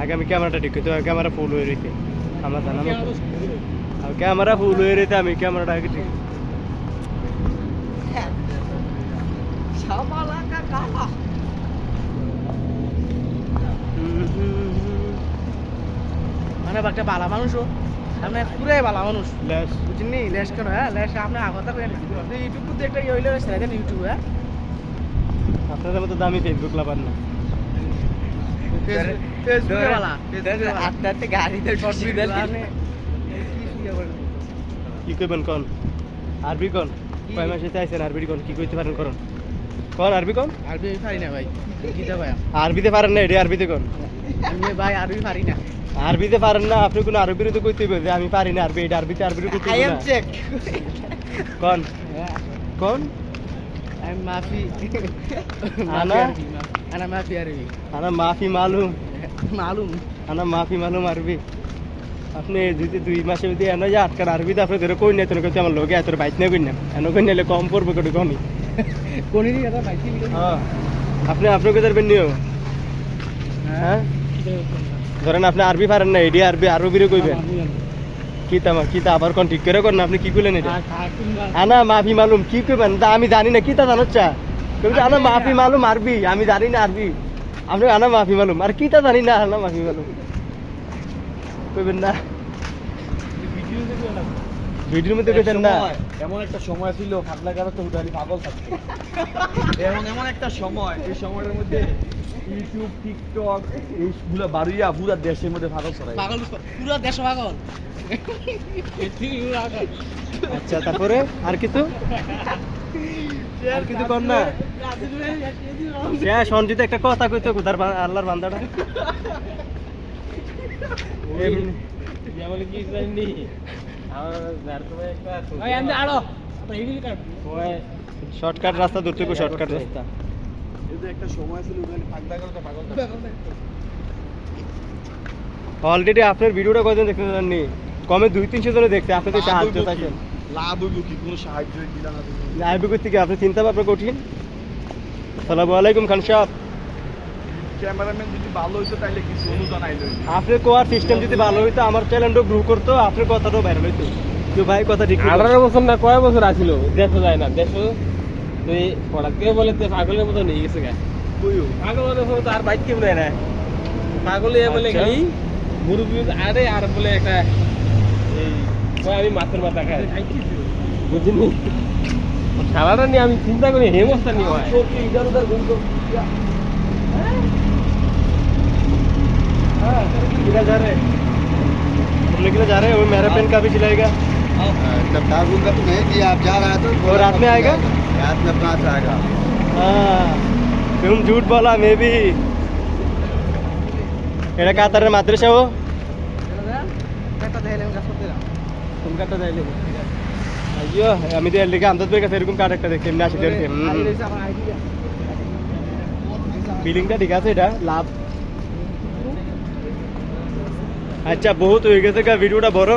আগে আমি ক্যামেরাটা ঠিক করতে ক্যামেরা ফুল হয়ে রয়েছে আমার জানা মতো ক্যামেরা ফুল হয়ে রয়েছে আমি ক্যামেরাটা আগে ঠিক মানে একটা বালা মানুষও আপনি পুরাই বালা মানুষ ল্যাস বুঝিনি লেস কেন হ্যাঁ লেস আপনি আগত ইউটিউব করতে একটা ইয়ে হইলে সেটা ইউটিউব হ্যাঁ আপনাদের মতো দামি ফেসবুক লাভার না ফেসবুকে বালা আটটাতে গাড়িতে কি করবেন কোন আরবি কোন কয় মাসে আইছেন আরবি কোন কি কইতে পারেন করুন কোন আরবি কোন আরবি পারি না ভাই গীতা ভাই আরবিতে পারেন না এটি আরবিতে কোন আমি ভাই আরবি পারি না আরবিতে পারেন না আপনি কোন আরবির তো কইতে হবে যে আমি পারি না আরবি এটা আরবিতে আরবির কইতে আই হবে এম না চেক কোন কোন আই এম মাফি আনা মাফি আরবি আনা মাফি মালুম মালুম আনা মাফি মালুম আরবি আপনি যদি 2 মাসের মধ্যে এনে যে আটকার আরবিতে আপনি ধরে কই না তো কইতে আমার লগে এত বাইক না কই না এনে কই নিলে কম পড়বে কত কমই কোনিরই এটা বাইকি হ্যাঁ আপনি আপনাকে ধরবেন নিও হ্যাঁ ধরেন আপনি আরবি পারেন না এডি আরবি আরবিরে কইবেন কি তা আবার কোন ঠিক করে করেন আপনি কি কইলেন এটা আনা মাফি মালুম কি কইবেন তা আমি জানি না কি তা জানোচ্ছা কইবে আনা মাফি মালুম আরবি আমি জানি না আরবি আপনি আনা মাফি মালুম আর কি তা জানি না আনা মাফি মালুম কইবেন না ভিডিওর মধ্যে কইতেন না এমন একটা সময় ছিল পাগলা গাড়া তো উঠালি পাগল থাকতো এমন একটা সময় এই সময়ের মধ্যে ইউটিউব টিকটক এইগুলো বাড়িয়া পুরা দেশের মধ্যে পাগল ছড়াই পাগল পুরো দেশ পাগল আচ্ছা তারপরে আর কিছু আর কিছু কর না সঞ্জিত একটা কথা কইতো কোথার আল্লাহর বান্দাটা বলে কি জানি শর্টকাট রাস্তা ধরতে শর্টকাট রাস্তা একটা সময় ছিল পাগলা গাড়া পাগল অলরেডি আপনার ভিডিওটা কয়জন দেখতে জাননি কমে 200-300 জনে দেখতে আপনি তো সাহায্য চাইছেন লাভ হইব কি কোনো সাহায্য দিলা না লাইভ করতে কি আপনি চিন্তা ভাবনা কঠিন আসসালামু আলাইকুম খান সাহেব ক্যামেরাম্যান যদি ভালো হইতো তাইলে কিছু অনুদান আইলো আপনার কোয়ার সিস্টেম যদি ভালো হইতো আমার চ্যানেলটা গ্রো করতো আপনার কথাটাও ভাইরাল হইতো তো ভাই কথা ঠিক 18 বছর না কয় বছর আছিল দেখো যায় না দেখো তুই পড়াকে বলে তুই পাগলের মতো নিয়ে গেছে গা পাগল মনে হলো তার বাইক কেমন না পাগলে বলে খালি মুরগি আরে আর বলে একটা এই কয় আমি মাছের মাথা খাই বুঝিনি খেলাটা নিয়ে আমি চিন্তা করি হেমস্তা নিয়ে হয় ইধার উধার ঘুম তো किधर जा रहे बोले किधर जा रहे हैं वो मेरा पेन का भी सिलाएगा जब ठाकुर का तो नहीं किया आप जा रहा है तो और रात में आएगा रात में 5 आएगा हाँ तुम झूठ बोला मैं भी এটা কাতারের মাদ্রাসা ও একটা দেখাইলাম কাজ করতে না তুমি কাটা যাইলে আইয়ো আমি তো এর লিগে আমদাদ ভাই কাছে এরকম কাট একটা দেখতে এমনি আসি দেখতে বিলিংটা ঠিক আছে এটা লাভ আচ্ছা বহুত হয়ে গেছে ভিডিওটা বড়